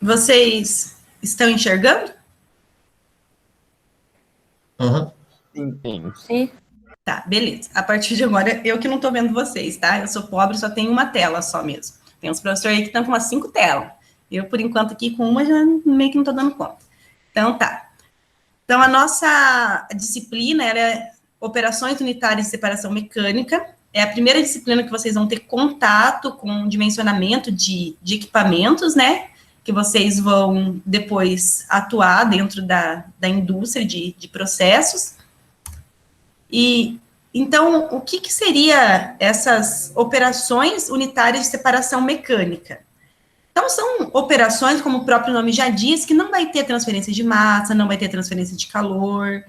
Vocês estão enxergando? Uhum. Sim. Tá, beleza. A partir de agora, eu que não tô vendo vocês, tá? Eu sou pobre, só tenho uma tela só mesmo. Tem uns professores aí que estão com umas 5 telas. Eu, por enquanto, aqui com uma, já meio que não tô dando conta. Então, tá. Então, a nossa disciplina, ela é Operações Unitárias de Separação Mecânica. É a primeira disciplina que vocês vão ter contato com dimensionamento de equipamentos, né? Que vocês vão depois atuar dentro da indústria de processos. E, então, o que seria essas operações unitárias de separação mecânica? Então, são operações, como o próprio nome já diz, que não vai ter transferência de massa, não vai ter transferência de calor,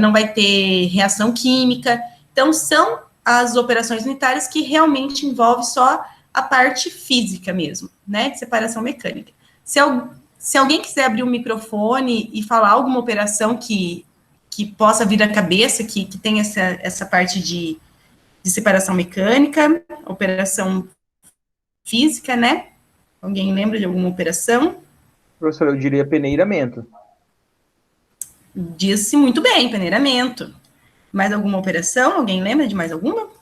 não vai ter reação química. Então, são as operações unitárias que realmente envolvem só a parte física mesmo, né, de separação mecânica. Se alguém quiser abrir o microfone e falar alguma operação que possa vir à cabeça, que tem essa parte de separação mecânica, operação física, né? Alguém lembra de alguma operação? Professor, eu diria peneiramento. Disse muito bem, peneiramento. Mais alguma operação? Alguém lembra de mais alguma?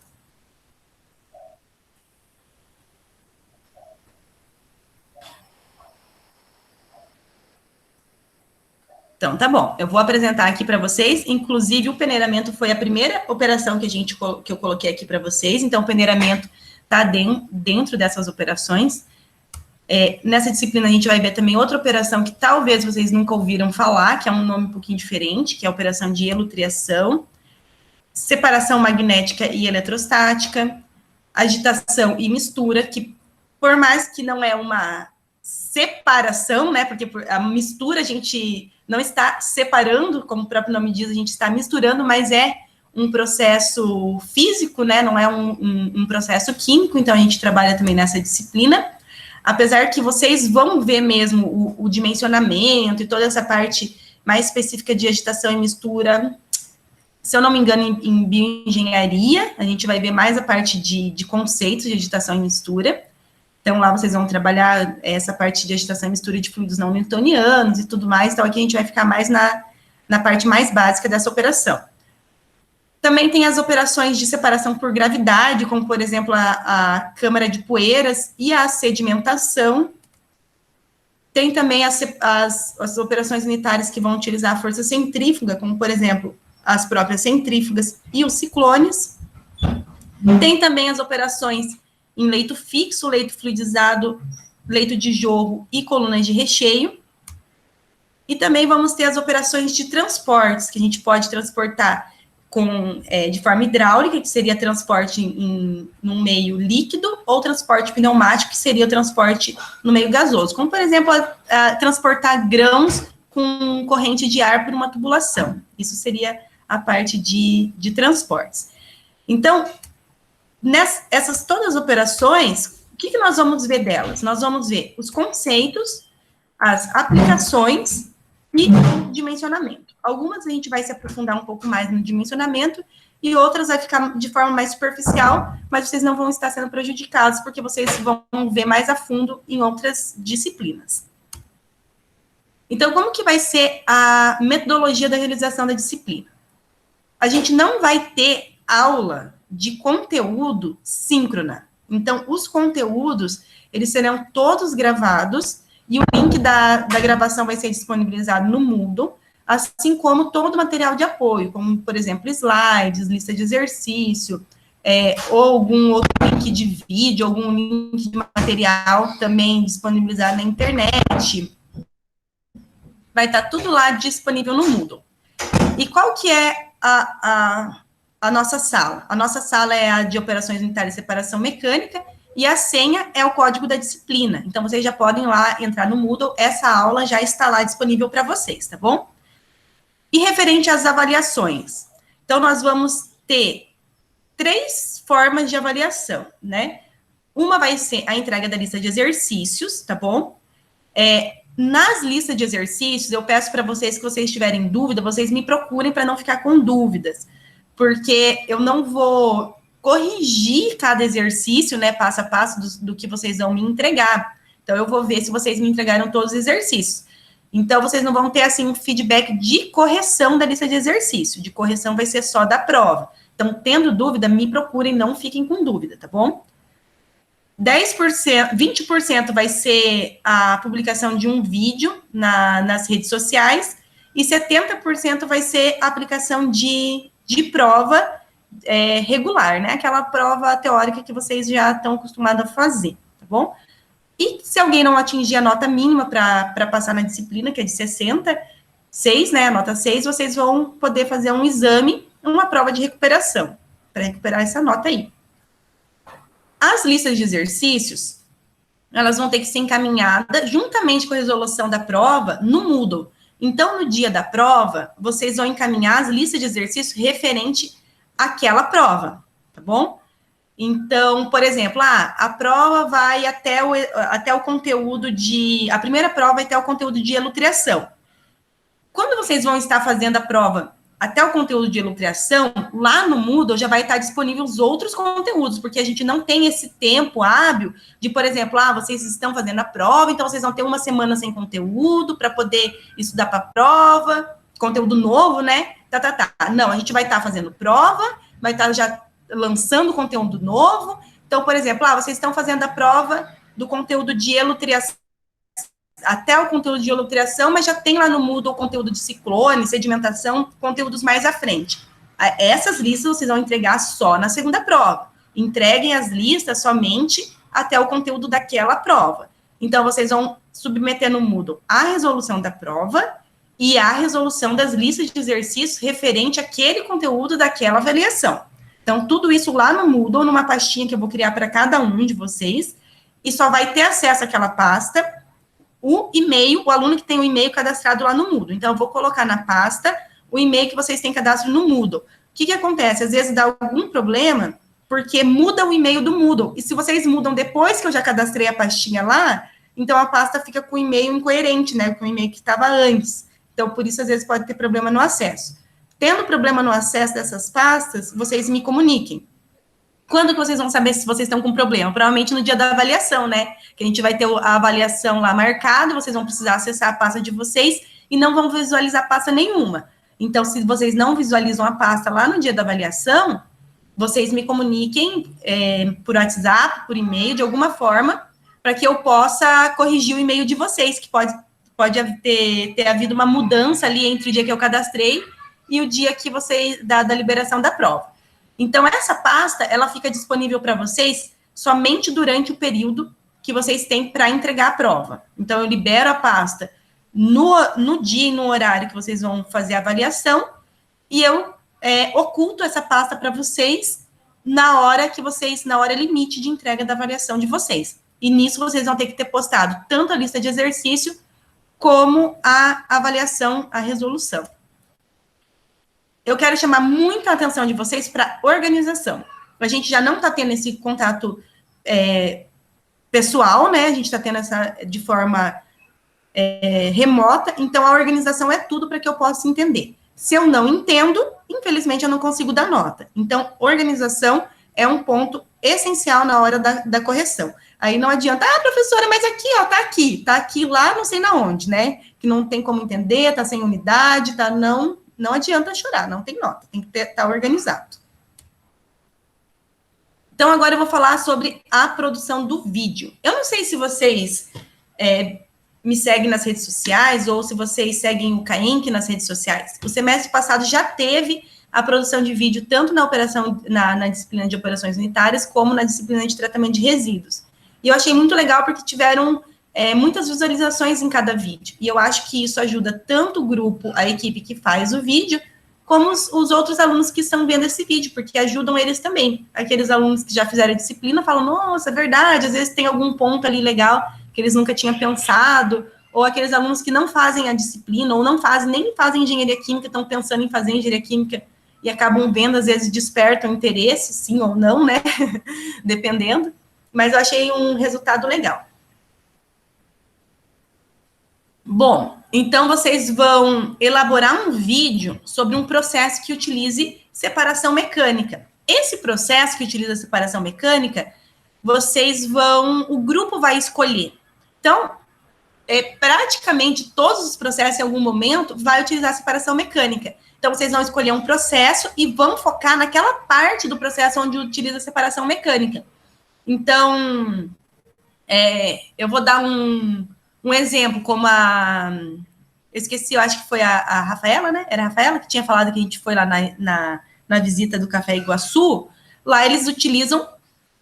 Então, tá bom. Eu vou apresentar aqui para vocês. Inclusive, o peneiramento foi a primeira operação que eu coloquei aqui para vocês. Então, o peneiramento está dentro dessas operações. Nessa disciplina, a gente vai ver também outra operação que talvez vocês nunca ouviram falar, que é um nome um pouquinho diferente, que é a operação de elutriação, separação magnética e eletrostática, agitação e mistura, que por mais que não é uma separação, né, porque a mistura a gente não está separando, como o próprio nome diz, a gente está misturando, mas é um processo físico, né, não é um processo químico, então a gente trabalha também nessa disciplina, apesar que vocês vão ver mesmo o dimensionamento e toda essa parte mais específica de agitação e mistura, se eu não me engano, em bioengenharia, a gente vai ver mais a parte de conceitos de agitação e mistura. Então, lá vocês vão trabalhar essa parte de agitação e mistura de fluidos não newtonianos e tudo mais. Então, aqui a gente vai ficar mais na parte mais básica dessa operação. Também tem as operações de separação por gravidade, como, por exemplo, a câmara de poeiras e a sedimentação. Tem também as operações unitárias que vão utilizar a força centrífuga, como, por exemplo, as próprias centrífugas e os ciclones. Tem também as operações em leito fixo, leito fluidizado, leito de jorro e colunas de recheio. E também vamos ter as operações de transportes, que a gente pode transportar de forma hidráulica, que seria transporte num meio líquido, ou transporte pneumático, que seria o transporte no meio gasoso. Como, por exemplo, transportar grãos com corrente de ar por uma tubulação. Isso seria a parte de transportes. Então, essas todas as operações, o que nós vamos ver delas? Nós vamos ver os conceitos, as aplicações e o dimensionamento. Algumas a gente vai se aprofundar um pouco mais no dimensionamento e outras vai ficar de forma mais superficial, mas vocês não vão estar sendo prejudicados porque vocês vão ver mais a fundo em outras disciplinas. Então, como que vai ser a metodologia da realização da disciplina? A gente não vai ter aula de conteúdo síncrona. Então, os conteúdos, eles serão todos gravados e o link da gravação vai ser disponibilizado no Moodle, assim como todo o material de apoio, como, por exemplo, slides, lista de exercício, ou algum outro link de vídeo, algum link de material também disponibilizado na internet. Vai estar tudo lá disponível no Moodle. E qual que é a nossa sala? A nossa sala é a de operações unitárias de separação mecânica e a senha é o código da disciplina. Então, vocês já podem lá entrar no Moodle, essa aula já está lá disponível para vocês, tá bom? E referente às avaliações. Então, nós vamos ter 3 formas de avaliação, né? Uma vai ser a entrega da lista de exercícios, tá bom? Nas listas de exercícios, eu peço para vocês, que vocês tiverem dúvida, vocês me procurem para não ficar com dúvidas, porque eu não vou corrigir cada exercício, né, passo a passo do que vocês vão me entregar. Então, eu vou ver se vocês me entregaram todos os exercícios. Então, vocês não vão ter, assim, um feedback de correção da lista de exercício. De correção vai ser só da prova. Então, tendo dúvida, me procurem, não fiquem com dúvida, tá bom? 10%, 20% vai ser a publicação de um vídeo nas redes sociais e 70% vai ser a aplicação de prova regular, né? Aquela prova teórica que vocês já estão acostumados a fazer, tá bom? E se alguém não atingir a nota mínima para passar na disciplina, que é de 66, né? A nota 6, vocês vão poder fazer um exame, uma prova de recuperação, para recuperar essa nota aí. As listas de exercícios, elas vão ter que ser encaminhadas juntamente com a resolução da prova no Moodle. Então, no dia da prova, vocês vão encaminhar as listas de exercícios referente àquela prova, tá bom? Então, por exemplo, a prova vai até o conteúdo de... A primeira prova vai até o conteúdo de elutriação. Quando vocês vão estar fazendo a prova até o conteúdo de elutriação, lá no Moodle já vai estar disponível os outros conteúdos, porque a gente não tem esse tempo hábil de, por exemplo, vocês estão fazendo a prova, então vocês vão ter uma semana sem conteúdo para poder estudar para a prova, conteúdo novo, né? Não, a gente vai estar fazendo prova, vai estar já lançando conteúdo novo. Então, por exemplo, vocês estão fazendo a prova do conteúdo de elutriação, até o conteúdo de elutriação, mas já tem lá no Moodle o conteúdo de ciclone, sedimentação, conteúdos mais à frente. Essas listas vocês vão entregar só na segunda prova. Entreguem as listas somente até o conteúdo daquela prova. Então, vocês vão submeter no Moodle a resolução da prova e a resolução das listas de exercícios referente àquele conteúdo daquela avaliação. Então, tudo isso lá no Moodle, numa pastinha que eu vou criar para cada um de vocês, e só vai ter acesso àquela pasta o e-mail, o aluno que tem o e-mail cadastrado lá no Moodle. Então, eu vou colocar na pasta o e-mail que vocês têm cadastro no Moodle. O que acontece? Às vezes dá algum problema, porque muda o e-mail do Moodle. E se vocês mudam depois que eu já cadastrei a pastinha lá, então a pasta fica com o e-mail incoerente, né? Com o e-mail que estava antes. Então, por isso, às vezes, pode ter problema no acesso. Tendo problema no acesso dessas pastas, vocês me comuniquem. Quando que vocês vão saber se vocês estão com problema? Provavelmente no dia da avaliação, né? Que a gente vai ter a avaliação lá marcada, vocês vão precisar acessar a pasta de vocês e não vão visualizar pasta nenhuma. Então, se vocês não visualizam a pasta lá no dia da avaliação, vocês me comuniquem por WhatsApp, por e-mail, de alguma forma, para que eu possa corrigir o e-mail de vocês, que pode ter havido uma mudança ali entre o dia que eu cadastrei e o dia que vocês, da liberação da prova. Então, essa pasta, ela fica disponível para vocês somente durante o período que vocês têm para entregar a prova. Então, eu libero a pasta no dia e no horário que vocês vão fazer a avaliação e eu oculto essa pasta para vocês na hora limite de entrega da avaliação de vocês. E nisso, vocês vão ter que ter postado tanto a lista de exercício como a avaliação, a resolução. Eu quero chamar muita atenção de vocês para organização. A gente já não está tendo esse contato pessoal, né? A gente está tendo essa de forma remota, então a organização é tudo para que eu possa entender. Se eu não entendo, infelizmente eu não consigo dar nota. Então, organização é um ponto essencial na hora da correção. Aí não adianta, professora, mas aqui, ó, tá aqui lá, não sei na onde, né? Que não tem como entender, tá sem unidade, tá não adianta chorar, não tem nota, tem que estar organizado. Então, agora eu vou falar sobre a produção do vídeo. Eu não sei se vocês me seguem nas redes sociais ou se vocês seguem o CAENC nas redes sociais. O semestre passado já teve a produção de vídeo tanto na disciplina de operações unitárias como na disciplina de tratamento de resíduos. E eu achei muito legal porque tiveram muitas visualizações em cada vídeo. E eu acho que isso ajuda tanto o grupo, a equipe que faz o vídeo, como os outros alunos que estão vendo esse vídeo, porque ajudam eles também. Aqueles alunos que já fizeram a disciplina falam, nossa, é verdade, às vezes tem algum ponto ali legal que eles nunca tinham pensado, ou aqueles alunos que não fazem a disciplina, ou nem fazem engenharia química, estão pensando em fazer engenharia química, e acabam vendo, às vezes despertam interesse, sim ou não, né, dependendo, mas eu achei um resultado legal. Bom, então vocês vão elaborar um vídeo sobre um processo que utilize separação mecânica. Esse processo que utiliza separação mecânica, o grupo vai escolher Então, praticamente todos os processos, em algum momento, vai utilizar separação mecânica. Então, vocês vão escolher um processo e vão focar naquela parte do processo onde utiliza separação mecânica. Então, eu vou dar um exemplo, como eu esqueci, eu acho que foi a Rafaela, né? Era a Rafaela que tinha falado que a gente foi lá na visita do Café Iguaçu. Lá eles utilizam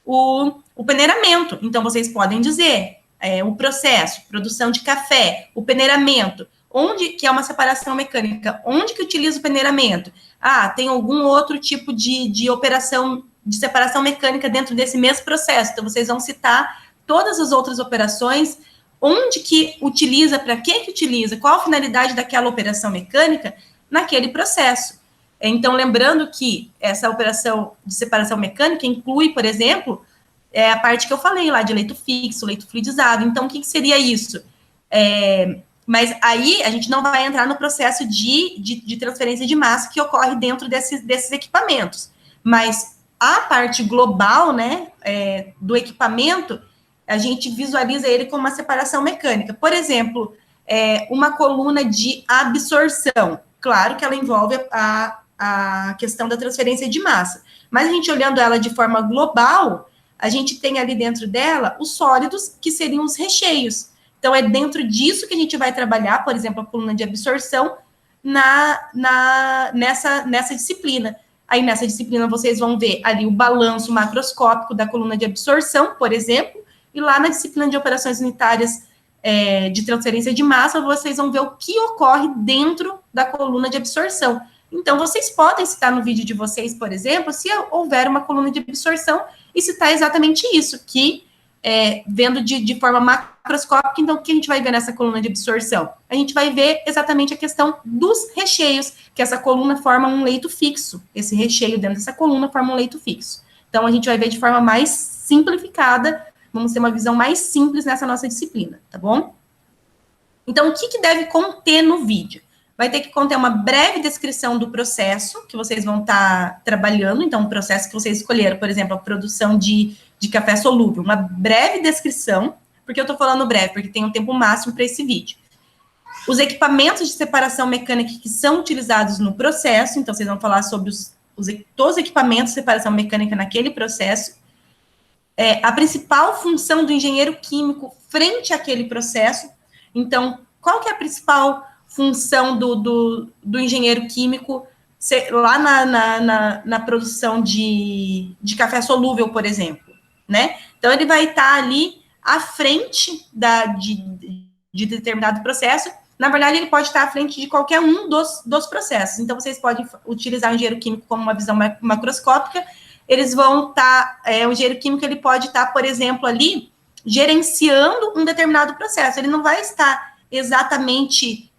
o peneiramento. Então, vocês podem dizer o processo, produção de café, o peneiramento, onde que é uma separação mecânica, onde que utiliza o peneiramento? Ah, tem algum outro tipo de operação de separação mecânica dentro desse mesmo processo. Então, vocês vão citar todas as outras operações, onde que utiliza, para que utiliza, qual a finalidade daquela operação mecânica naquele processo. Então, lembrando que essa operação de separação mecânica inclui, por exemplo, a parte que eu falei lá de leito fixo, leito fluidizado. Então, o que seria isso? Mas aí a gente não vai entrar no processo de transferência de massa que ocorre dentro desses equipamentos. Mas a parte global, né, do equipamento, a gente visualiza ele como uma separação mecânica. Por exemplo, uma coluna de absorção. Claro que ela envolve a questão da transferência de massa. Mas a gente olhando ela de forma global, a gente tem ali dentro dela os sólidos, que seriam os recheios. Então, é dentro disso que a gente vai trabalhar, por exemplo, a coluna de absorção nessa disciplina. Aí, nessa disciplina, vocês vão ver ali o balanço macroscópico da coluna de absorção, por exemplo, e lá na disciplina de operações unitárias de transferência de massa, vocês vão ver o que ocorre dentro da coluna de absorção. Então, vocês podem citar no vídeo de vocês, por exemplo, se houver uma coluna de absorção, e citar exatamente isso, que vendo de forma macroscópica, então, o que a gente vai ver nessa coluna de absorção? A gente vai ver exatamente a questão dos recheios, que essa coluna forma um leito fixo, esse recheio dentro dessa coluna forma um leito fixo. Então, a gente vai ver de forma mais simplificada, vamos ter uma visão mais simples nessa nossa disciplina, tá bom? Então, o que deve conter no vídeo? Vai ter que conter uma breve descrição do processo que vocês vão estar trabalhando. Então, o processo que vocês escolheram, por exemplo, a produção de café solúvel, uma breve descrição. Por que eu estou falando breve? Porque tem um tempo máximo para esse vídeo. Os equipamentos de separação mecânica que são utilizados no processo. Então, vocês vão falar sobre todos os equipamentos de separação mecânica naquele processo. A principal função do engenheiro químico frente àquele processo. Então, qual que é a principal função do engenheiro químico lá na produção de café solúvel, por exemplo, né? Então, ele vai estar ali à frente de determinado processo. Na verdade, ele pode estar à frente de qualquer um dos processos. Então, vocês podem utilizar o engenheiro químico como uma visão macroscópica. Eles vão estar... o engenheiro químico, ele pode estar, por exemplo, ali, gerenciando um determinado processo. Ele não vai estar exatamente...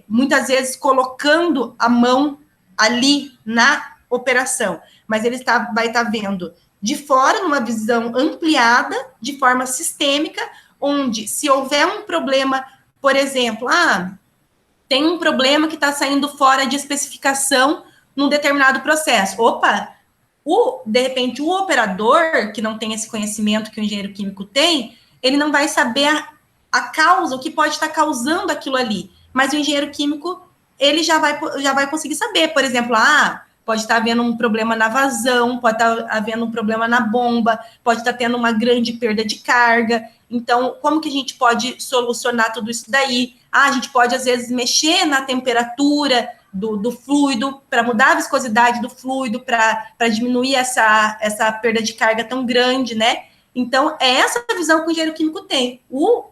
muitas vezes colocando a mão ali na operação, mas ele vai estar vendo de fora, numa visão ampliada, de forma sistêmica, onde se houver um problema, por exemplo, tem um problema que está saindo fora de especificação num determinado processo. Opa, de repente, o operador, que não tem esse conhecimento que o engenheiro químico tem, ele não vai saber a causa, o que pode estar causando aquilo ali. Mas o engenheiro químico, ele já vai conseguir saber, por exemplo, pode estar havendo um problema na vazão, pode estar havendo um problema na bomba, pode estar tendo uma grande perda de carga. Então, como que a gente pode solucionar tudo isso daí? A gente pode, às vezes, mexer na temperatura do fluido, para mudar a viscosidade do fluido, para diminuir essa perda de carga tão grande, né? Então, é essa visão que o engenheiro químico tem. O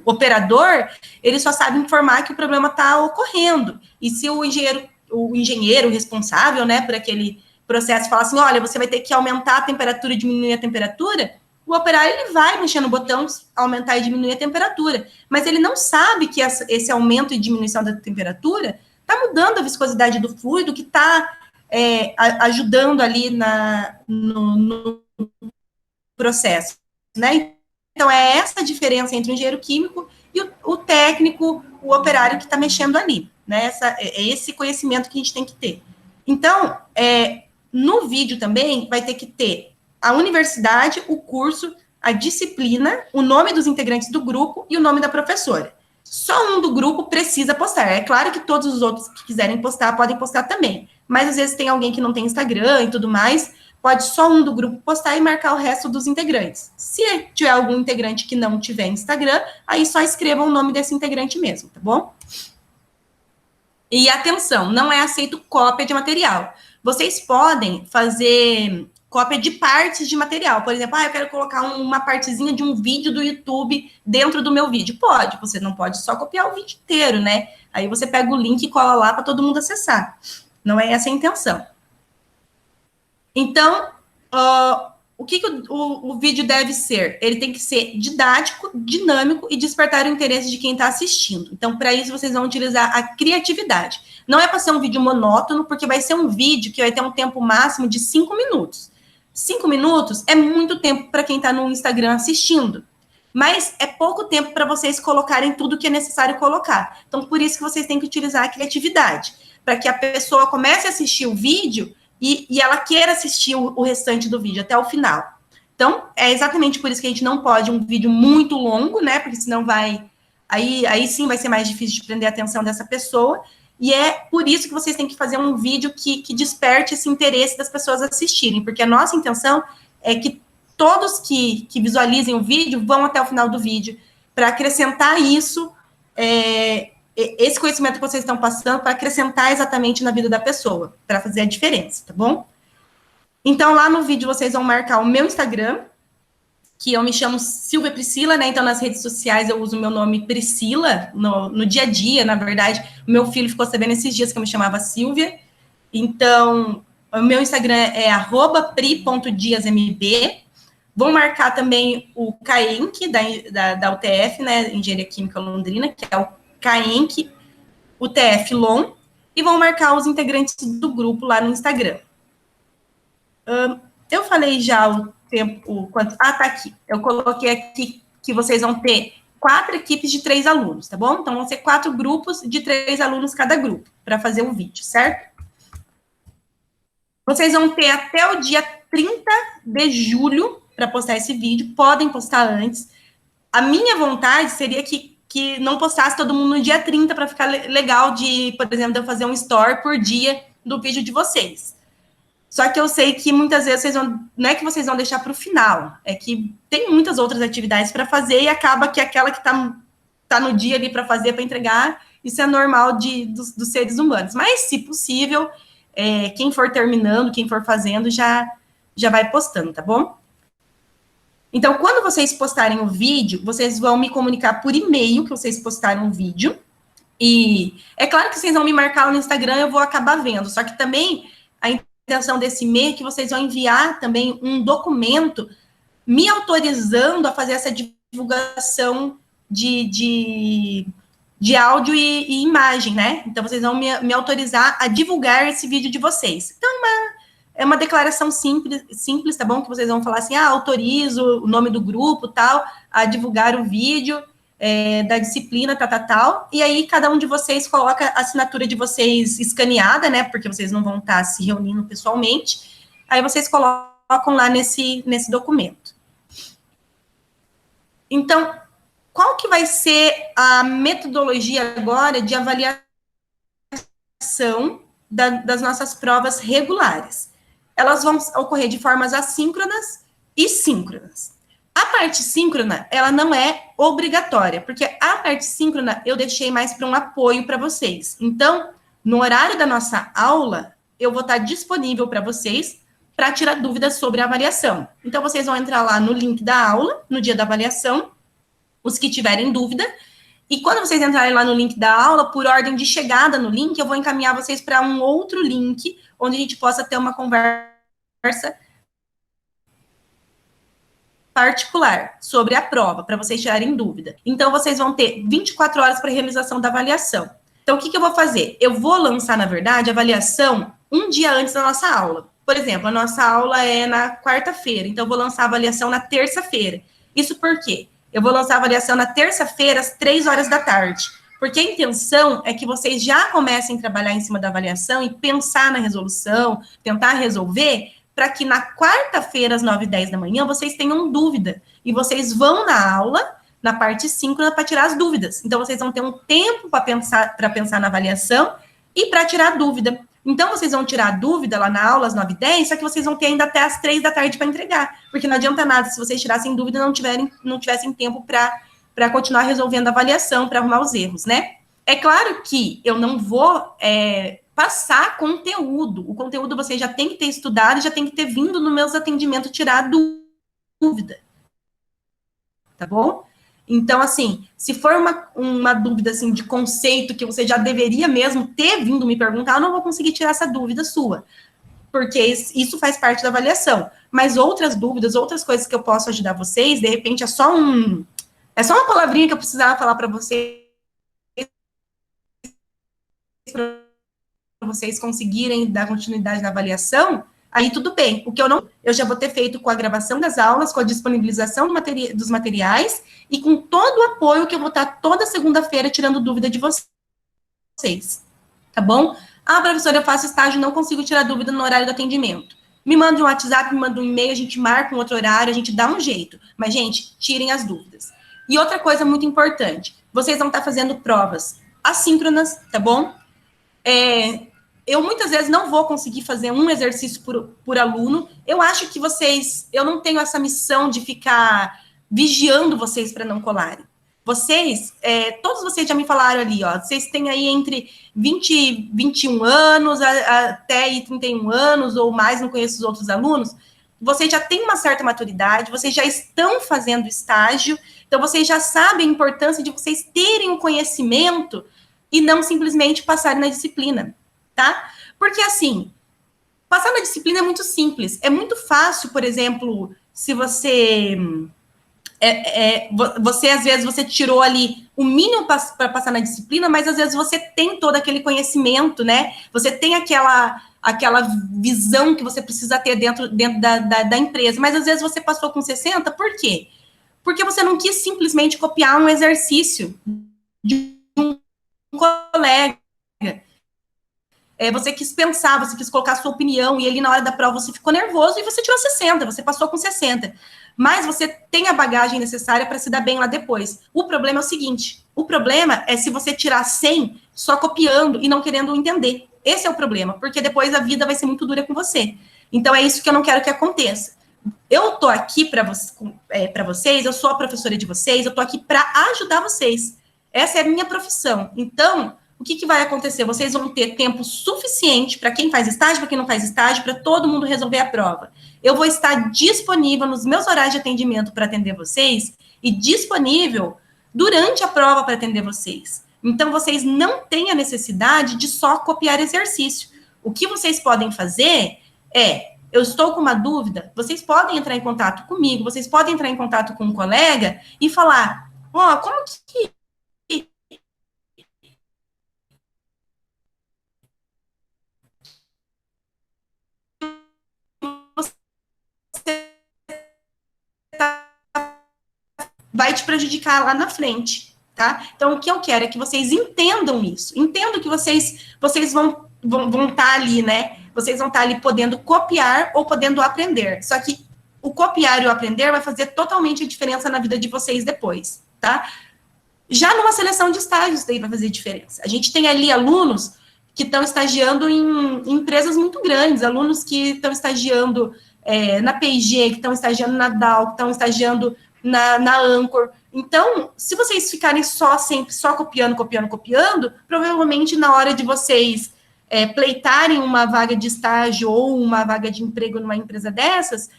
operador, ele só sabe informar que o problema está ocorrendo. E se o engenheiro responsável, né, por aquele processo fala assim, olha, você vai ter que aumentar a temperatura e diminuir a temperatura, o operário, ele vai mexer no botão, aumentar e diminuir a temperatura. Mas ele não sabe que esse aumento e diminuição da temperatura está mudando a viscosidade do fluido, que está ajudando ali no processo, né? Então, é essa a diferença entre o engenheiro químico e o técnico, o operário que está mexendo ali, né? É esse conhecimento que a gente tem que ter. Então, no vídeo também vai ter que ter a universidade, o curso, a disciplina, o nome dos integrantes do grupo e o nome da professora. Só um do grupo precisa postar. É claro que todos os outros que quiserem postar, podem postar também. Mas, às vezes, tem alguém que não tem Instagram e tudo mais, pode só um do grupo postar e marcar o resto dos integrantes. Se tiver algum integrante que não tiver Instagram, aí só escrevam o nome desse integrante mesmo, tá bom? E atenção, não é aceito cópia de material. Vocês podem fazer cópia de partes de material. Por exemplo, eu quero colocar uma partezinha de um vídeo do YouTube dentro do meu vídeo. Pode, você não pode só copiar o vídeo inteiro, né? Aí você pega o link e cola lá para todo mundo acessar. Não é essa a intenção. Então, o que o vídeo deve ser? Ele tem que ser didático, dinâmico e despertar o interesse de quem está assistindo. Então, para isso, vocês vão utilizar a criatividade. Não é para ser um vídeo monótono, porque vai ser um vídeo que vai ter um tempo máximo de 5 minutos. 5 minutos é muito tempo para quem está no Instagram assistindo. Mas é pouco tempo para vocês colocarem tudo que é necessário colocar. Então, por isso que vocês têm que utilizar a criatividade. Para que a pessoa comece a assistir o vídeo e ela queira assistir o restante do vídeo até o final. Então, é exatamente por isso que a gente não pode um vídeo muito longo, né? Porque senão aí sim vai ser mais difícil de prender a atenção dessa pessoa. E é por isso que vocês têm que fazer um vídeo que desperte esse interesse das pessoas assistirem. Porque a nossa intenção é que todos que visualizem o vídeo vão até o final do vídeo para acrescentar isso, esse conhecimento que vocês estão passando, para acrescentar exatamente na vida da pessoa, para fazer a diferença, tá bom? Então, lá no vídeo, vocês vão marcar o meu Instagram, que eu me chamo Silvia Priscila, né? Então, nas redes sociais, eu uso o meu nome Priscila, no dia a dia, na verdade. O meu filho ficou sabendo esses dias que eu me chamava Silvia. Então, o meu Instagram é @pri.diasmb. Vão marcar também o CAENC, da UTF, né? Engenharia Química Londrina, que é o CAENC, UTF LON, e vão marcar os integrantes do grupo lá no Instagram. Eu falei já o tempo, tá aqui. Eu coloquei aqui que vocês vão ter 4 equipes de 3 alunos, tá bom? Então, vão ser 4 grupos de 3 alunos cada grupo, para fazer o vídeo, certo? Vocês vão ter até o dia 30 de julho para postar esse vídeo, podem postar antes. A minha vontade seria que não postasse todo mundo no dia 30 para ficar legal de, por exemplo, de eu fazer um story por dia do vídeo de vocês. Só que eu sei que muitas vezes não é que vocês vão deixar para o final, é que tem muitas outras atividades para fazer e acaba que aquela que tá no dia ali para fazer, para entregar, isso é normal dos seres humanos. Mas, se possível, quem for terminando, quem for fazendo, já vai postando, tá bom? Então, quando vocês postarem o vídeo, vocês vão me comunicar por e-mail que vocês postaram o vídeo. E é claro que vocês vão me marcar no Instagram, eu vou acabar vendo. Só que também a intenção desse e-mail é que vocês vão enviar também um documento me autorizando a fazer essa divulgação de áudio e imagem, né? Então, vocês vão me autorizar a divulgar esse vídeo de vocês. Então, é uma declaração simples, tá bom? Que vocês vão falar assim, autorizo o nome do grupo, tal, a divulgar o vídeo da disciplina, tal. E aí, cada um de vocês coloca a assinatura de vocês escaneada, né? Porque vocês não vão estar se reunindo pessoalmente. Aí, vocês colocam lá nesse documento. Então, qual que vai ser a metodologia agora de avaliação das nossas provas regulares? Elas vão ocorrer de formas assíncronas e síncronas. A parte síncrona, ela não é obrigatória, porque a parte síncrona eu deixei mais para um apoio para vocês. Então, no horário da nossa aula, eu vou estar disponível para vocês para tirar dúvidas sobre a avaliação. Então, vocês vão entrar lá no link da aula, no dia da avaliação, os que tiverem dúvida, e quando vocês entrarem lá no link da aula, por ordem de chegada no link, eu vou encaminhar vocês para um outro link, onde a gente possa ter uma conversa particular sobre a prova, para vocês tirarem dúvida. Então, vocês vão ter 24 horas para realização da avaliação. Então, o que eu vou fazer? Eu vou lançar, na verdade, a avaliação um dia antes da nossa aula. Por exemplo, a nossa aula é na quarta-feira, então eu vou lançar a avaliação na terça-feira. Isso por quê? Eu vou lançar a avaliação na terça-feira, às 3 horas da tarde. Porque a intenção é que vocês já comecem a trabalhar em cima da avaliação e pensar na resolução, tentar resolver para que na quarta-feira, às 9h10 da manhã, vocês tenham dúvida. E vocês vão na aula, na parte síncrona, para tirar as dúvidas. Então, vocês vão ter um tempo para pensar na avaliação e para tirar dúvida. Então, vocês vão tirar a dúvida lá na aula, às 9h10, só que vocês vão ter ainda até às 3 da tarde para entregar. Porque não adianta nada se vocês tirassem dúvida e não tivessem tempo para continuar resolvendo a avaliação, para arrumar os erros, né? É claro que eu não vou passar conteúdo. O conteúdo você já tem que ter estudado, já tem que ter vindo nos meus atendimentos tirar dúvida. Tá bom? Então, assim, se for uma dúvida, assim, de conceito que você já deveria mesmo ter vindo me perguntar, eu não vou conseguir tirar essa dúvida sua, porque isso faz parte da avaliação. Mas outras dúvidas, outras coisas que eu posso ajudar vocês, de repente é só uma palavrinha que eu precisava falar para vocês conseguirem dar continuidade na avaliação, aí tudo bem. O que eu já vou ter feito com a gravação das aulas, com a disponibilização dos materiais e com todo o apoio que eu vou estar toda segunda-feira tirando dúvida de vocês. Tá bom? Ah, professora, eu faço estágio, não consigo tirar dúvida no horário do atendimento. Me manda um WhatsApp, me manda um e-mail, a gente marca um outro horário, a gente dá um jeito. Mas, gente, tirem as dúvidas. E outra coisa muito importante, vocês vão estar fazendo provas assíncronas, tá bom? Eu muitas vezes não vou conseguir fazer um exercício por aluno. Eu acho que eu não tenho essa missão de ficar vigiando vocês para não colarem. Todos vocês já me falaram ali, ó, vocês têm aí entre 20 e 21 anos, até aí 31 anos ou mais, não conheço os outros alunos. Vocês já têm uma certa maturidade, vocês já estão fazendo estágio, então vocês já sabem a importância de vocês terem o conhecimento e não simplesmente passarem na disciplina, tá? Porque, assim, passar na disciplina é muito simples. É muito fácil, por exemplo, se você... às vezes, você tirou ali o mínimo para passar na disciplina, mas, às vezes, você tem todo aquele conhecimento, né? Você tem aquela visão que você precisa ter dentro da empresa. Mas, às vezes, você passou com 60, por quê? Porque você não quis simplesmente copiar um exercício de um colega. Você quis pensar, você quis colocar a sua opinião, e ali na hora da prova você ficou nervoso e você tirou 60, você passou com 60. Mas você tem a bagagem necessária para se dar bem lá depois. O problema é o seguinte, o problema é se você tirar 100 só copiando e não querendo entender. Esse é o problema, porque depois a vida vai ser muito dura com você. Então é isso que eu não quero que aconteça. Eu tô aqui para vocês, eu sou a professora de vocês, eu tô aqui para ajudar vocês. Essa é a minha profissão. Então, o que vai acontecer? Vocês vão ter tempo suficiente para quem faz estágio, para quem não faz estágio, para todo mundo resolver a prova. Eu vou estar disponível nos meus horários de atendimento para atender vocês e disponível durante a prova para atender vocês. Então, vocês não têm a necessidade de só copiar exercício. O que vocês podem fazer eu estou com uma dúvida, vocês podem entrar em contato comigo, vocês podem entrar em contato com um colega e falar, como que vai te prejudicar lá na frente, tá? Então, o que eu quero é que vocês entendam isso. Entendam que vocês vão estar ali, né? Vocês vão estar ali podendo copiar ou podendo aprender. Só que o copiar e o aprender vai fazer totalmente a diferença na vida de vocês depois, tá? Já numa seleção de estágios, daí vai fazer diferença. A gente tem ali alunos que estão estagiando em empresas muito grandes, alunos que estão estagiando na P&G, que estão estagiando na Dow, que estão estagiando na Anchor. Então, se vocês ficarem sempre só copiando, provavelmente na hora de vocês pleitarem uma vaga de estágio ou uma vaga de emprego numa empresa dessas,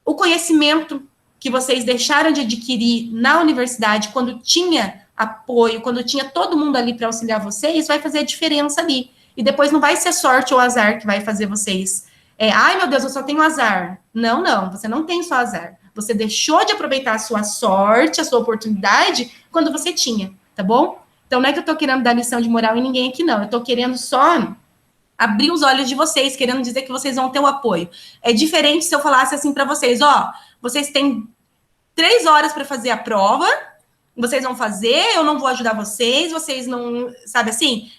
o conhecimento que vocês deixaram de adquirir na universidade, quando tinha apoio, quando tinha todo mundo ali para auxiliar vocês, vai fazer a diferença ali. E depois não vai ser sorte ou azar que vai fazer vocês... ai, meu Deus, eu só tenho azar. Não, você não tem só azar. Você deixou de aproveitar a sua sorte, a sua oportunidade, quando você tinha, tá bom? Então, não é que eu tô querendo dar lição de moral em ninguém aqui, não. Eu tô querendo só abrir os olhos de vocês, querendo dizer que vocês vão ter o apoio. É diferente se eu falasse assim para vocês, vocês têm 3 horas para fazer a prova, vocês vão fazer, eu não vou ajudar vocês não... Sabe assim?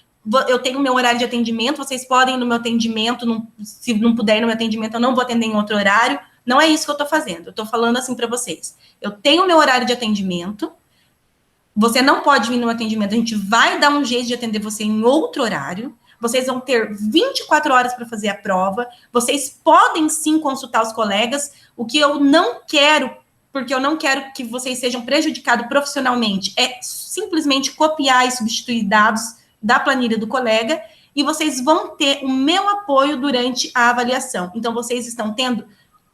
eu tenho meu horário de atendimento, vocês podem ir no meu atendimento, se não puder ir no meu atendimento, eu não vou atender em outro horário. Não é isso que eu estou fazendo. Eu estou falando assim para vocês. Eu tenho meu horário de atendimento, você não pode vir no meu atendimento, a gente vai dar um jeito de atender você em outro horário. Vocês vão ter 24 horas para fazer a prova. Vocês podem sim consultar os colegas. O que eu não quero, porque eu não quero que vocês sejam prejudicados profissionalmente, é simplesmente copiar e substituir dados da planilha do colega, e vocês vão ter o meu apoio durante a avaliação. Então, vocês estão tendo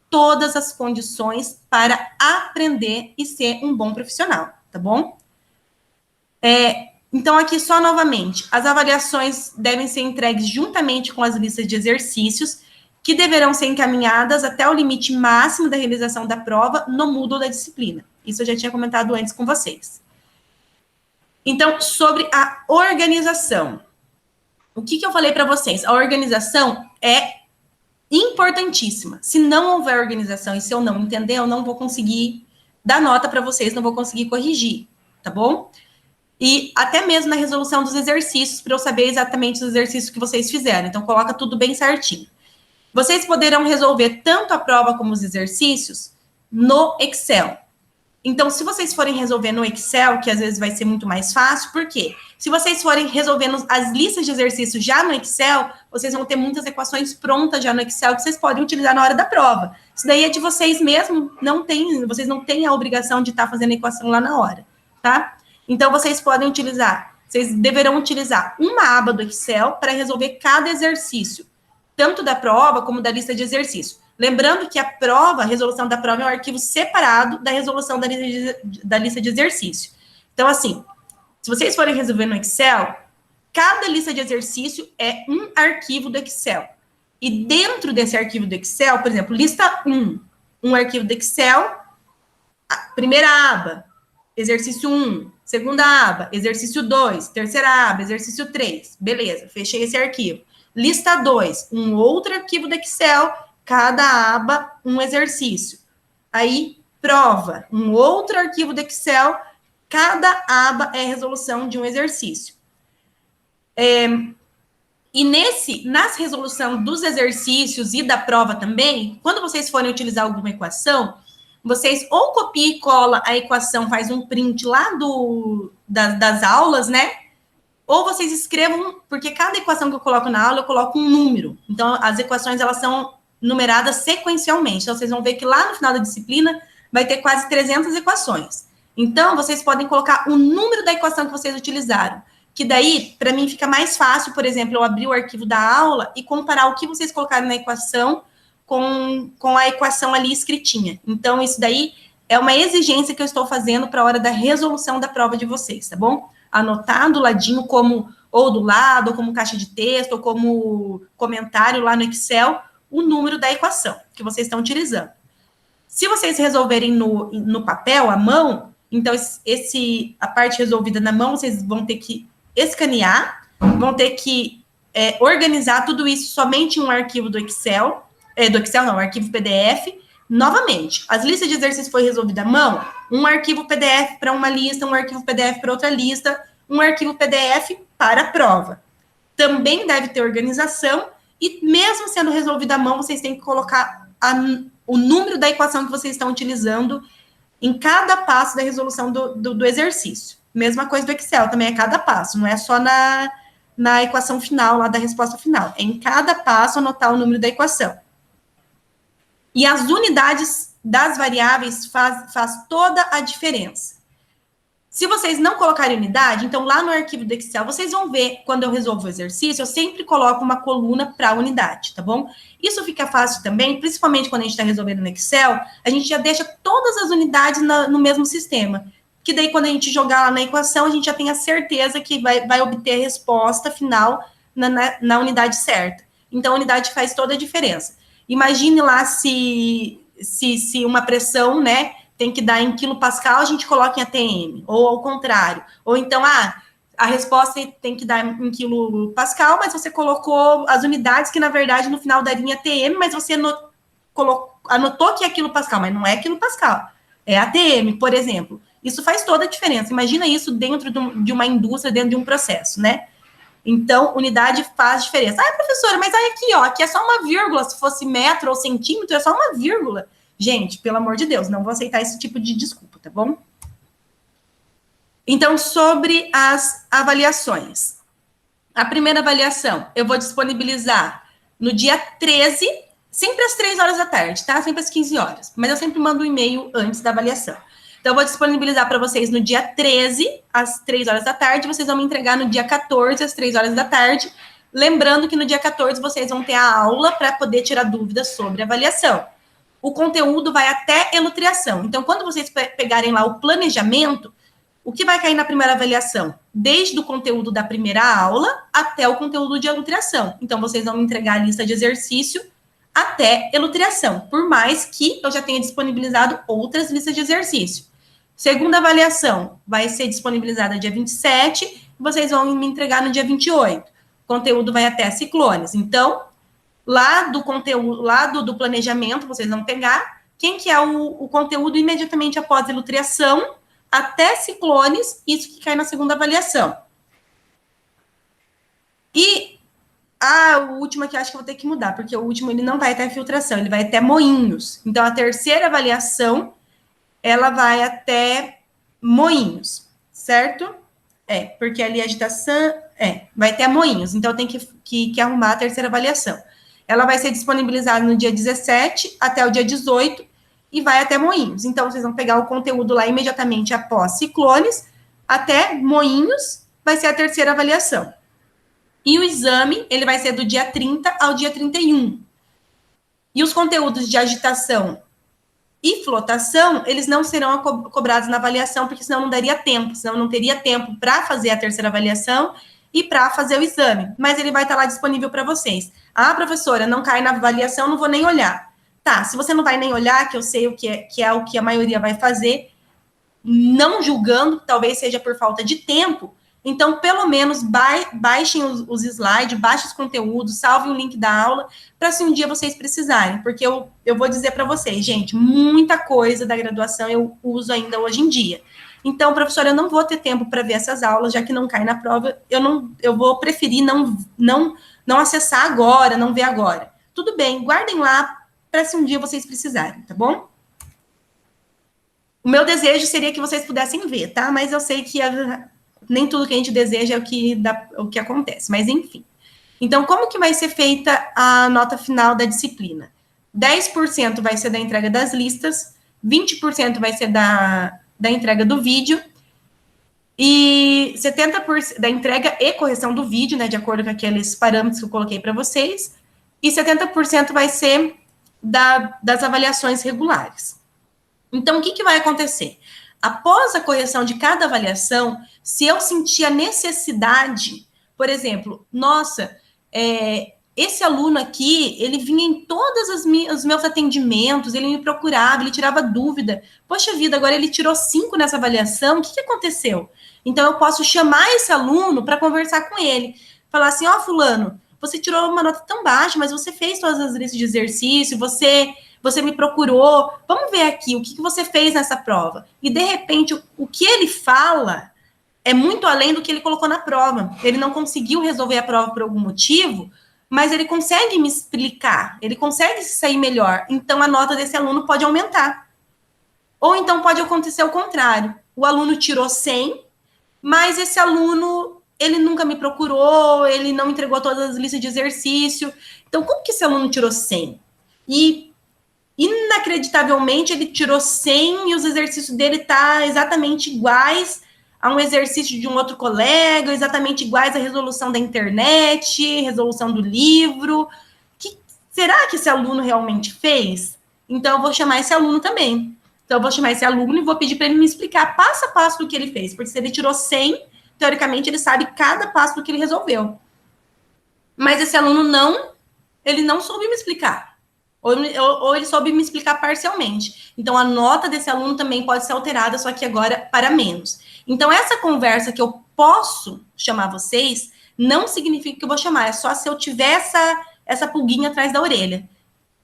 todas as condições para aprender e ser um bom profissional, tá bom? Então, aqui só novamente, as avaliações devem ser entregues juntamente com as listas de exercícios, que deverão ser encaminhadas até o limite máximo da realização da prova no Moodle da disciplina. Isso eu já tinha comentado antes com vocês. Então, sobre a organização. O que eu falei para vocês? A organização é importantíssima. Se não houver organização e se eu não entender, eu não vou conseguir dar nota para vocês, não vou conseguir corrigir, tá bom? E até mesmo na resolução dos exercícios, para eu saber exatamente os exercícios que vocês fizeram. Então, coloca tudo bem certinho. Vocês poderão resolver tanto a prova como os exercícios no Excel. Então, se vocês forem resolver no Excel, que às vezes vai ser muito mais fácil, por quê? Se vocês forem resolvendo as listas de exercícios já no Excel, vocês vão ter muitas equações prontas já no Excel que vocês podem utilizar na hora da prova. Isso daí é de vocês mesmo, vocês não têm a obrigação de estar fazendo a equação lá na hora, tá? Então, vocês deverão utilizar uma aba do Excel para resolver cada exercício, tanto da prova como da lista de exercício. Lembrando que a resolução da prova é um arquivo separado da resolução da lista de exercício. Então, assim, se vocês forem resolver no Excel, cada lista de exercício é um arquivo do Excel. E dentro desse arquivo do Excel, por exemplo, lista 1, um arquivo do Excel, primeira aba, exercício 1, segunda aba, exercício 2, terceira aba, exercício 3. Beleza, fechei esse arquivo. Lista 2, um outro arquivo do Excel, cada aba, um exercício. Aí, prova, um outro arquivo do Excel, cada aba é a resolução de um exercício. E nas resolução dos exercícios e da prova também, quando vocês forem utilizar alguma equação, vocês ou copia e cola a equação, faz um print lá das aulas, né? Ou vocês escrevam, porque cada equação que eu coloco na aula, eu coloco um número. Então, as equações, elas são numeradas sequencialmente. Então, vocês vão ver que lá no final da disciplina vai ter quase 300 equações. Então, vocês podem colocar o número da equação que vocês utilizaram. Que daí, para mim, fica mais fácil, por exemplo, eu abrir o arquivo da aula e comparar o que vocês colocaram na equação com a equação ali escritinha. Então, isso daí é uma exigência que eu estou fazendo para a hora da resolução da prova de vocês, tá bom? Anotar do ladinho ou do lado, ou como caixa de texto, ou como comentário lá no Excel, o número da equação que vocês estão utilizando. Se vocês resolverem no papel, à mão, então a parte resolvida na mão, vocês vão ter que escanear, vão ter que organizar tudo isso somente em um arquivo do Excel, arquivo PDF. Novamente, as listas de exercícios foi resolvida à mão, um arquivo PDF para uma lista, um arquivo PDF para outra lista, um arquivo PDF para a prova. Também deve ter organização, e mesmo sendo resolvida à mão, vocês têm que colocar o número da equação que vocês estão utilizando em cada passo da resolução do exercício. Mesma coisa do Excel, também é cada passo, não é só na equação final, lá da resposta final. É em cada passo anotar o número da equação. E as unidades das variáveis faz toda a diferença. Se vocês não colocarem unidade, então lá no arquivo do Excel, vocês vão ver, quando eu resolvo o exercício, eu sempre coloco uma coluna para a unidade, tá bom? Isso fica fácil também, principalmente quando a gente está resolvendo no Excel, a gente já deixa todas as unidades no mesmo sistema. Que daí, quando a gente jogar lá na equação, a gente já tem a certeza que vai obter a resposta final na unidade certa. Então, a unidade faz toda a diferença. Imagine lá se uma pressão, né, tem que dar em quilopascal, a gente coloca em ATM, ou ao contrário. Ou então, a resposta tem que dar em quilopascal, mas você colocou as unidades que, na verdade, no final daria em ATM, mas você anotou que é quilopascal, mas não é quilopascal, é ATM, por exemplo. Isso faz toda a diferença. Imagina isso dentro de uma indústria, dentro de um processo, né? Então, unidade faz diferença. Ah, professora, mas aí aqui, ó, aqui é só uma vírgula, se fosse metro ou centímetro, é só uma vírgula. Gente, pelo amor de Deus, não vou aceitar esse tipo de desculpa, tá bom? Então, sobre as avaliações. A primeira avaliação, eu vou disponibilizar no dia 13, sempre às 3 horas da tarde, tá? Sempre às 15 horas. Mas eu sempre mando um e-mail antes da avaliação. Então, eu vou disponibilizar para vocês no dia 13, às 3 horas da tarde. Vocês vão me entregar no dia 14, às 3 horas da tarde. Lembrando que no dia 14 vocês vão ter a aula para poder tirar dúvidas sobre a avaliação. O conteúdo vai até enutriação. Então, quando vocês pegarem lá o planejamento, o que vai cair na primeira avaliação? Desde o conteúdo da primeira aula até o conteúdo de enutriação. Então, vocês vão me entregar a lista de exercício até enutriação, por mais que eu já tenha disponibilizado outras listas de exercício. Segunda avaliação vai ser disponibilizada dia 27, vocês vão me entregar no dia 28. O conteúdo vai até ciclones. Então, lá do conteúdo, lá do planejamento, vocês vão pegar quem que é o conteúdo imediatamente após a enutriação, até ciclones, isso que cai na segunda avaliação. E a última que eu acho que eu vou ter que mudar, porque o último ele não vai até filtração, ele vai até moinhos. Então, a terceira avaliação, ela vai até moinhos, certo? Porque ali a agitação, vai até moinhos. Então, eu tenho que arrumar a terceira avaliação. Ela vai ser disponibilizada no dia 17 até o dia 18, e vai até moinhos. Então, vocês vão pegar o conteúdo lá imediatamente após ciclones, até moinhos, vai ser a terceira avaliação. E o exame, ele vai ser do dia 30 ao dia 31. E os conteúdos de agitação e flotação, eles não serão cobrados na avaliação, porque senão não daria tempo, senão não teria tempo para fazer a terceira avaliação e para fazer o exame. Mas ele vai estar lá disponível para vocês. Ah, professora, não cai na avaliação, não vou nem olhar. Tá, se você não vai nem olhar, que eu sei o que é o que a maioria vai fazer, não julgando, talvez seja por falta de tempo, então, pelo menos, baixem os slides, baixem os conteúdos, salvem o link da aula, para se um dia vocês precisarem, porque eu vou dizer para vocês, gente, muita coisa da graduação eu uso ainda hoje em dia. Então, professora, eu não vou ter tempo para ver essas aulas, já que não cai na prova, eu vou preferir não acessar agora, não ver agora. Tudo bem, guardem lá, para se um dia vocês precisarem, tá bom? O meu desejo seria que vocês pudessem ver, tá? Mas eu sei que nem tudo que a gente deseja é o que acontece, mas enfim. Então, como que vai ser feita a nota final da disciplina? 10% vai ser da entrega das listas, 20% vai ser da entrega do vídeo, e 70% da entrega e correção do vídeo, né, de acordo com aqueles parâmetros que eu coloquei para vocês, e 70% vai ser das avaliações regulares. Então, o que vai acontecer? Após a correção de cada avaliação, se eu sentir a necessidade, por exemplo, nossa, esse aluno aqui, ele vinha em todos os meus atendimentos, ele me procurava, ele tirava dúvida. Poxa vida, agora ele tirou 5 nessa avaliação, o que aconteceu? Então, eu posso chamar esse aluno para conversar com ele. Falar assim, ó, fulano, você tirou uma nota tão baixa, mas você fez todas as listas de exercício, você me procurou, vamos ver aqui, o que você fez nessa prova? E, de repente, o que ele fala é muito além do que ele colocou na prova. Ele não conseguiu resolver a prova por algum motivo, mas ele consegue me explicar, ele consegue sair melhor. Então, a nota desse aluno pode aumentar. Ou então pode acontecer o contrário. O aluno tirou 100, mas esse aluno, ele nunca me procurou, ele não entregou todas as listas de exercício. Então, como que esse aluno tirou 100? E, inacreditavelmente, ele tirou 100 e os exercícios dele tá exatamente iguais a um exercício de um outro colega, exatamente iguais à resolução da internet, resolução do livro. Será que esse aluno realmente fez? Então, eu vou chamar esse aluno também. Então, eu vou chamar esse aluno e vou pedir para ele me explicar passo a passo do que ele fez. Porque se ele tirou 100, teoricamente, ele sabe cada passo do que ele resolveu. Mas esse aluno ele não soube me explicar. Ou ele soube me explicar parcialmente. Então, a nota desse aluno também pode ser alterada, só que agora para menos. Então, essa conversa que eu posso chamar vocês, não significa que eu vou chamar, é só se eu tiver essa pulguinha atrás da orelha.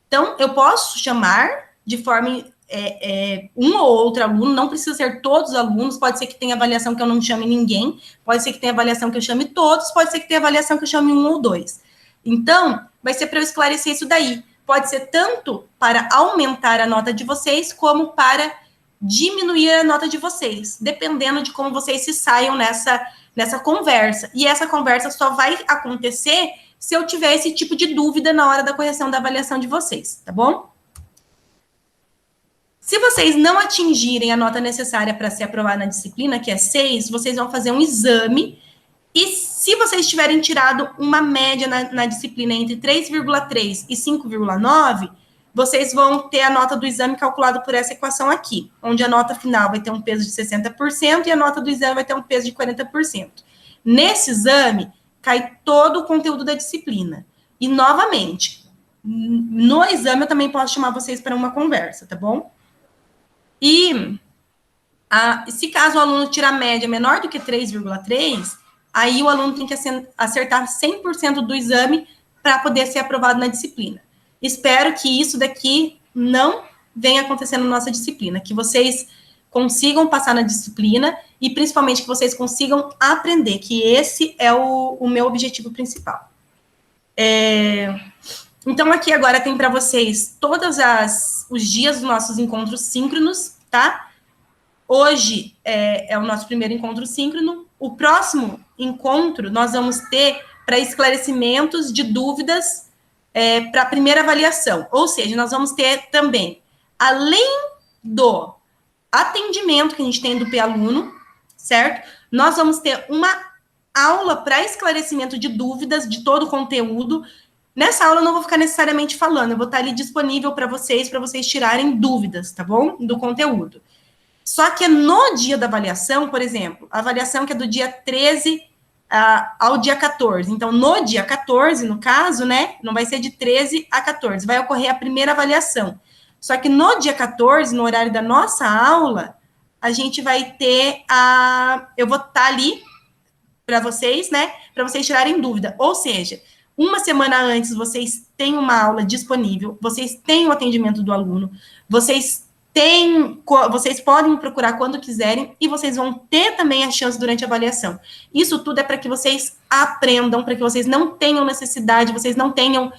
Então, eu posso chamar de forma um ou outro aluno, não precisa ser todos os alunos, pode ser que tenha avaliação que eu não chame ninguém, pode ser que tenha avaliação que eu chame todos, pode ser que tenha avaliação que eu chame um ou dois. Então, vai ser para eu esclarecer isso daí. Pode ser tanto para aumentar a nota de vocês, como para diminuir a nota de vocês, dependendo de como vocês se saiam nessa conversa. E essa conversa só vai acontecer se eu tiver esse tipo de dúvida na hora da correção da avaliação de vocês, tá bom? Se vocês não atingirem a nota necessária para ser aprovado na disciplina, que é 6, vocês vão fazer um exame, e se vocês tiverem tirado uma média na disciplina entre 3,3 e 5,9, vocês vão ter a nota do exame calculada por essa equação aqui, onde a nota final vai ter um peso de 60% e a nota do exame vai ter um peso de 40%. Nesse exame, cai todo o conteúdo da disciplina. E, novamente, no exame eu também posso chamar vocês para uma conversa, tá bom? E se caso o aluno tirar média menor do que 3,3, aí o aluno tem que acertar 100% do exame para poder ser aprovado na disciplina. Espero que isso daqui não venha acontecendo na nossa disciplina, que vocês consigam passar na disciplina e principalmente que vocês consigam aprender, que esse é o meu objetivo principal. Então, aqui agora tem para vocês todos os dias dos nossos encontros síncronos, tá? Hoje é o nosso primeiro encontro síncrono. O próximo encontro nós vamos ter para esclarecimentos de dúvidas para a primeira avaliação. Ou seja, nós vamos ter também, além do atendimento que a gente tem do P-aluno, certo? Nós vamos ter uma aula para esclarecimento de dúvidas de todo o conteúdo. Nessa aula eu não vou ficar necessariamente falando, eu vou estar ali disponível para vocês tirarem dúvidas, tá bom? Do conteúdo. Só que no dia da avaliação, por exemplo, a avaliação que é do dia 13 ao dia 14. Então, no dia 14, no caso, né, não vai ser de 13 a 14, vai ocorrer a primeira avaliação. Só que no dia 14, no horário da nossa aula, a gente vai ter eu vou estar ali para vocês, né, para vocês tirarem dúvida. Ou seja, uma semana antes, vocês têm uma aula disponível, vocês têm o atendimento do aluno, vocês podem me procurar quando quiserem e vocês vão ter também a chance durante a avaliação. Isso tudo é para que vocês aprendam, para que vocês não tenham necessidade, vocês não tenham,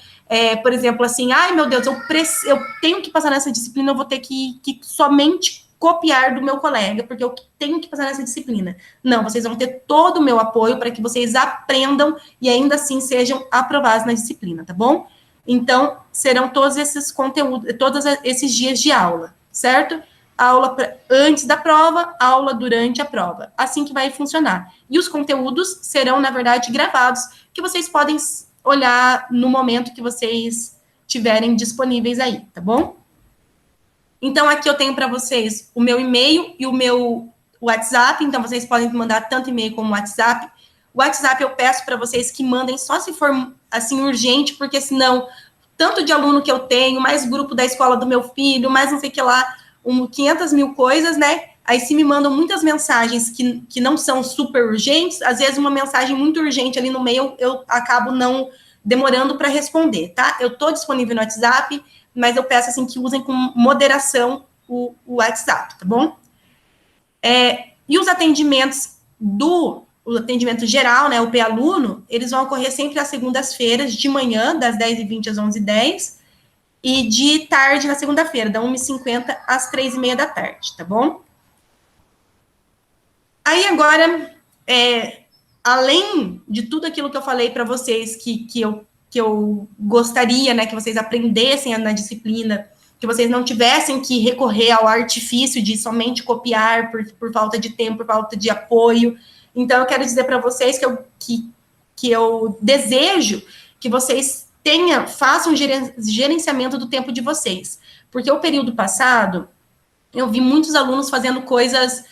por exemplo, assim, ai meu Deus, eu tenho que passar nessa disciplina, eu vou ter que somente copiar do meu colega, porque eu tenho que passar nessa disciplina. Não, vocês vão ter todo o meu apoio para que vocês aprendam e ainda assim sejam aprovados na disciplina, tá bom? Então, serão todos esses conteúdos, todos esses dias de aula, certo? Aula antes da prova, aula durante a prova. Assim que vai funcionar. E os conteúdos serão, na verdade, gravados, que vocês podem olhar no momento que vocês tiverem disponíveis aí, tá bom? Então, aqui eu tenho para vocês o meu e-mail e o meu WhatsApp, então vocês podem mandar tanto e-mail como WhatsApp. O WhatsApp eu peço para vocês que mandem só se for, assim, urgente, porque senão, tanto de aluno que eu tenho, mais grupo da escola do meu filho, mais não sei o que lá, 500 mil coisas, né? Aí se me mandam muitas mensagens que não são super urgentes, às vezes uma mensagem muito urgente ali no meio, eu acabo não demorando para responder, tá? Eu estou disponível no WhatsApp, mas eu peço, assim, que usem com moderação o WhatsApp, tá bom? E os atendimentos o atendimento geral, né, o P-aluno, eles vão ocorrer sempre às segundas-feiras, de manhã, das 10h20 às 11h10, e de tarde na segunda-feira, da 1h50 às 3h30 da tarde, tá bom? Aí agora, além de tudo aquilo que eu falei para vocês, que eu gostaria, né, que vocês aprendessem na disciplina, que vocês não tivessem que recorrer ao artifício de somente copiar por falta de tempo, por falta de apoio. Então, eu quero dizer para vocês que eu desejo que vocês façam um gerenciamento do tempo de vocês. Porque o período passado, eu vi muitos alunos fazendo coisas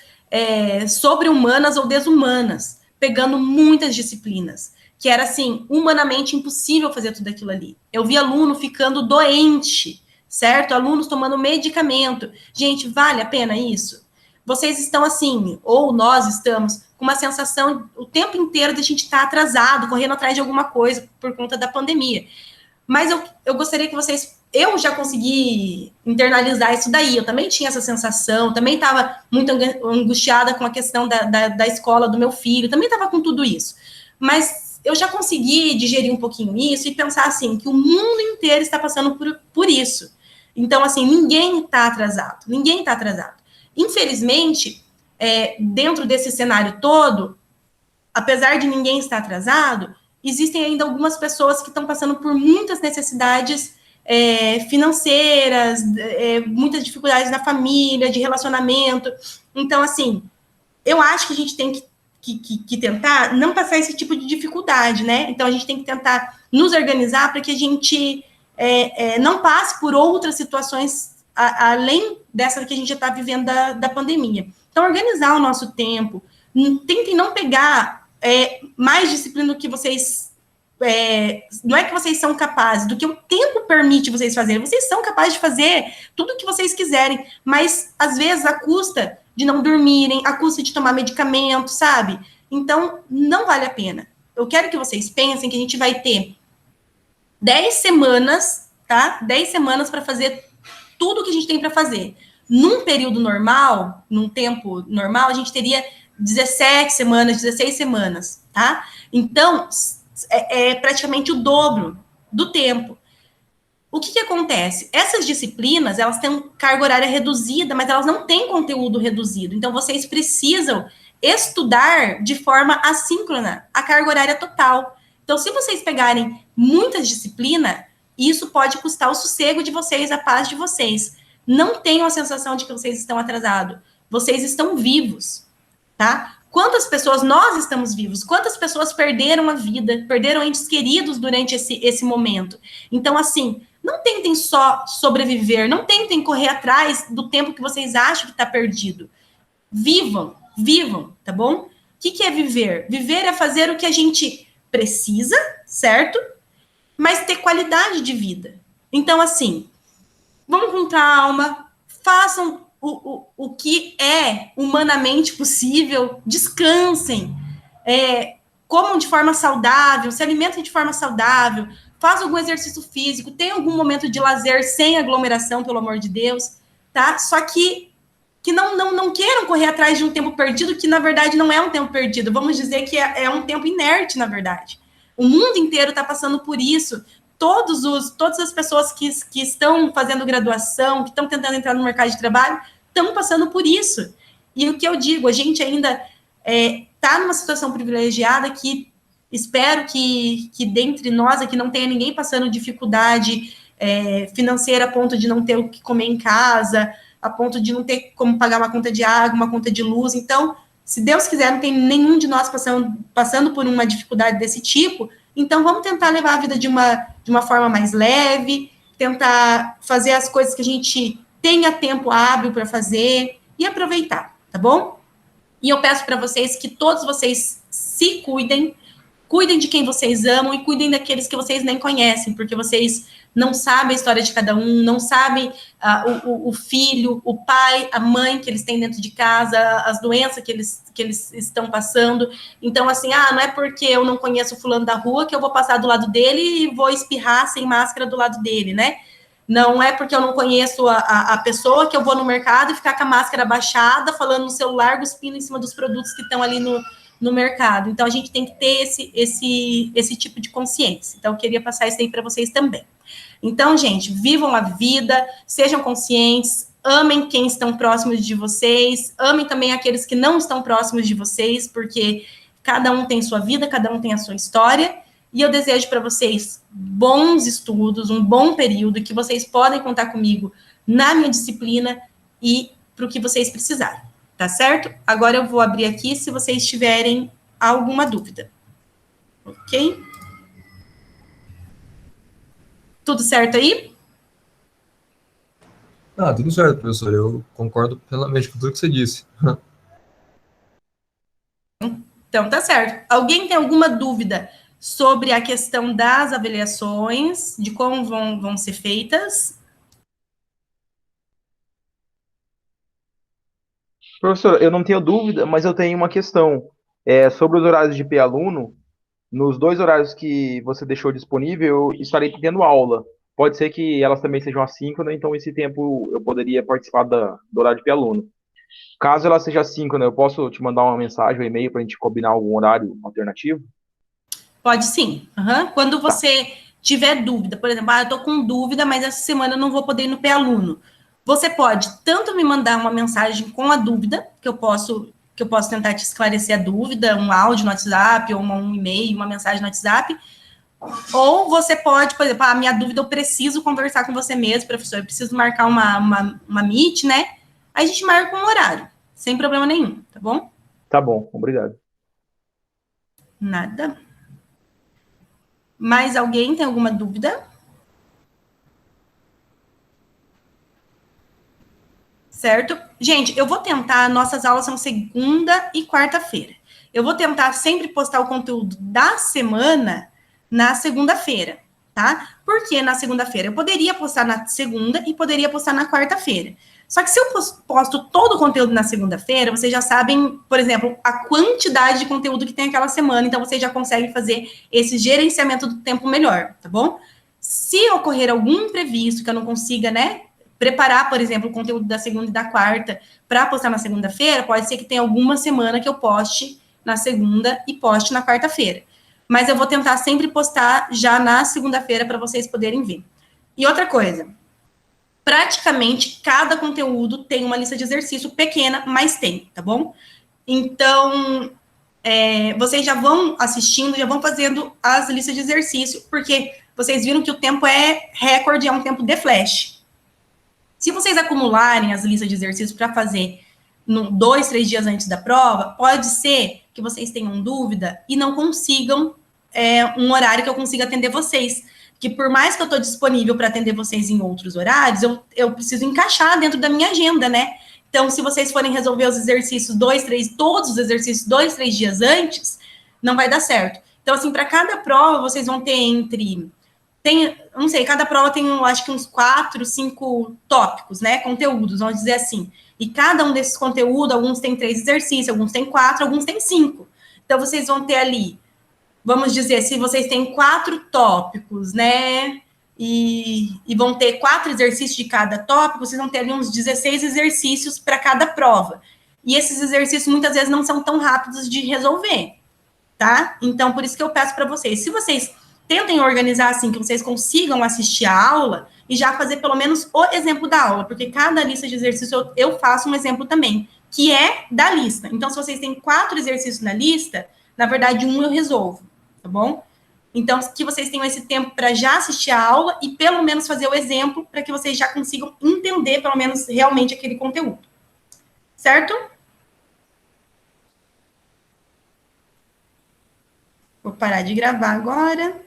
sobre-humanas ou desumanas, pegando muitas disciplinas, que era, assim, humanamente impossível fazer tudo aquilo ali. Eu vi aluno ficando doente, certo? Alunos tomando medicamento. Gente, vale a pena isso? Vocês estão assim, ou nós estamos, com uma sensação o tempo inteiro de a gente estar atrasado, correndo atrás de alguma coisa por conta da pandemia. Mas eu gostaria que vocês eu já consegui internalizar isso daí, eu também tinha essa sensação, também estava muito angustiada com a questão da escola do meu filho, também estava com tudo isso. Mas eu já consegui digerir um pouquinho isso e pensar assim, que o mundo inteiro está passando por isso. Então, assim, ninguém está atrasado, ninguém está atrasado. Infelizmente, dentro desse cenário todo, apesar de ninguém estar atrasado, existem ainda algumas pessoas que estão passando por muitas necessidades financeiras, muitas dificuldades na família, de relacionamento. Então, assim, eu acho que a gente tem que tentar não passar esse tipo de dificuldade, né? Então, a gente tem que tentar nos organizar para que a gente não passe por outras situações além dessa que a gente já está vivendo da pandemia. Então, organizar o nosso tempo, tentem não pegar mais disciplina do que vocês. Não é que vocês são capazes, do que o tempo permite vocês fazerem. Vocês são capazes de fazer tudo o que vocês quiserem, mas às vezes a custa de não dormirem, a custa de tomar medicamento, sabe? Então, não vale a pena. Eu quero que vocês pensem que a gente vai ter 10 semanas, tá? 10 semanas para fazer tudo o que a gente tem para fazer. Num período normal, num tempo normal, a gente teria 17 semanas, 16 semanas, tá? Então, é praticamente o dobro do tempo. O que acontece? Essas disciplinas, elas têm carga horária reduzida, mas elas não têm conteúdo reduzido. Então, vocês precisam estudar de forma assíncrona a carga horária total. Então, se vocês pegarem muitas disciplinas, isso pode custar o sossego de vocês, a paz de vocês. Não tenham a sensação de que vocês estão atrasados. Vocês estão vivos, tá? Quantas pessoas, nós estamos vivos, quantas pessoas perderam a vida, perderam entes queridos durante esse momento. Então, assim, não tentem só sobreviver, não tentem correr atrás do tempo que vocês acham que está perdido. Vivam, vivam, tá bom? O que é viver? Viver é fazer o que a gente precisa, certo? Mas ter qualidade de vida. Então, assim, vamos com calma, façam o que é humanamente possível, descansem, comam de forma saudável, se alimentem de forma saudável, façam algum exercício físico, tenham algum momento de lazer sem aglomeração, pelo amor de Deus, tá? Só que não queiram correr atrás de um tempo perdido, que na verdade não é um tempo perdido, vamos dizer que é um tempo inerte, na verdade. O mundo inteiro está passando por isso. Todas as pessoas que estão fazendo graduação, que estão tentando entrar no mercado de trabalho, estão passando por isso. E o que eu digo, a gente ainda está numa situação privilegiada que espero que dentre nós aqui não tenha ninguém passando dificuldade financeira a ponto de não ter o que comer em casa, a ponto de não ter como pagar uma conta de água, uma conta de luz. Então, se Deus quiser, não tem nenhum de nós passando por uma dificuldade desse tipo. Então, vamos tentar levar a vida de uma forma mais leve, tentar fazer as coisas que a gente tenha tempo hábil para fazer e aproveitar, tá bom? E eu peço para vocês que todos vocês se cuidem, cuidem de quem vocês amam e cuidem daqueles que vocês nem conhecem, porque vocês não sabem a história de cada um, não sabem o filho, o pai, a mãe que eles têm dentro de casa, as doenças que eles estão passando. Então, assim, não é porque eu não conheço o fulano da rua que eu vou passar do lado dele e vou espirrar sem máscara do lado dele, né? Não é porque eu não conheço a pessoa que eu vou no mercado e ficar com a máscara baixada, falando no celular, cuspindo em cima dos produtos que estão ali no mercado. Então, a gente tem que ter esse tipo de consciência. Então, eu queria passar isso aí para vocês também. Então, gente, vivam a vida, sejam conscientes, amem quem estão próximos de vocês, amem também aqueles que não estão próximos de vocês, porque cada um tem sua vida, cada um tem a sua história, e eu desejo para vocês bons estudos, um bom período, que vocês podem contar comigo na minha disciplina e para o que vocês precisarem, tá certo? Agora eu vou abrir aqui se vocês tiverem alguma dúvida, ok? Tudo certo aí? Tudo certo, professor. Eu concordo plenamente com tudo que você disse. Então, tá certo. Alguém tem alguma dúvida sobre a questão das avaliações, de como vão ser feitas? Professor, eu não tenho dúvida, mas eu tenho uma questão. Sobre os horários de P-aluno, nos 2 horários que você deixou disponível, eu estarei tendo aula. pode ser que elas também sejam assíncronas, então esse tempo eu poderia participar do horário de aluno. Caso ela seja assíncrona, eu posso te mandar uma mensagem ou e-mail para a gente combinar algum horário alternativo? Pode sim. Aham. Quando Tá, você tiver dúvida, por exemplo, eu estou com dúvida, mas essa semana eu não vou poder ir no pré-aluno. Você pode tanto me mandar uma mensagem com a dúvida, que eu posso tentar te esclarecer a dúvida, um áudio no WhatsApp, ou um e-mail, uma mensagem no WhatsApp, ou você pode, por exemplo, a minha dúvida, eu preciso conversar com você mesmo, professor, eu preciso marcar uma meet, né? Aí a gente marca um horário, sem problema nenhum, tá bom? tá bom, obrigado. Nada. Mais alguém tem alguma dúvida? Certo? Gente, eu vou tentar, nossas aulas são segunda e quarta-feira. Eu vou tentar sempre postar o conteúdo da semana na segunda-feira, tá? Porque na segunda-feira eu poderia postar na segunda e poderia postar na quarta-feira. Só que se eu posto todo o conteúdo na segunda-feira, vocês já sabem, por exemplo, a quantidade de conteúdo que tem aquela semana, então vocês já conseguem fazer esse gerenciamento do tempo melhor, tá bom? Se ocorrer algum imprevisto que eu não consiga, né, preparar, por exemplo, o conteúdo da segunda e da quarta para postar na segunda-feira, pode ser que tenha alguma semana que eu poste na segunda e poste na quarta-feira. Mas eu vou tentar sempre postar já na segunda-feira para vocês poderem ver. E outra coisa, praticamente cada conteúdo tem uma lista de exercício pequena, mas tem, tá bom? Então, vocês já vão assistindo, já vão fazendo as listas de exercício, porque vocês viram que o tempo é recorde, é um tempo de flash. Se vocês acumularem as listas de exercícios para fazer 2, 3 dias antes da prova, pode ser que vocês tenham dúvida e não consigam um horário que eu consiga atender vocês. Que por mais que eu estou disponível para atender vocês em outros horários, eu preciso encaixar dentro da minha agenda, né? Então, se vocês forem resolver os exercícios todos os exercícios 2, 3 dias antes, não vai dar certo. Então, assim, para cada prova, vocês vão ter não sei, cada prova tem, eu acho que uns 4, 5 tópicos, né? Conteúdos, vamos dizer assim. E cada um desses conteúdos, alguns tem 3 exercícios, alguns tem 4, alguns tem 5. Então, vocês vão ter ali, vamos dizer, se vocês têm 4 tópicos, né? E vão ter 4 exercícios de cada tópico, vocês vão ter ali uns 16 exercícios para cada prova. E esses exercícios muitas vezes não são tão rápidos de resolver, tá? Então, por isso que eu peço para vocês, se vocês tentem organizar assim, que vocês consigam assistir a aula e já fazer pelo menos o exemplo da aula, porque cada lista de exercícios eu faço um exemplo também, que é da lista. Então, se vocês têm 4 exercícios na lista, na verdade, um eu resolvo, tá bom? Então, que vocês tenham esse tempo para já assistir a aula e pelo menos fazer o exemplo para que vocês já consigam entender, pelo menos, realmente aquele conteúdo. Certo? Vou parar de gravar agora.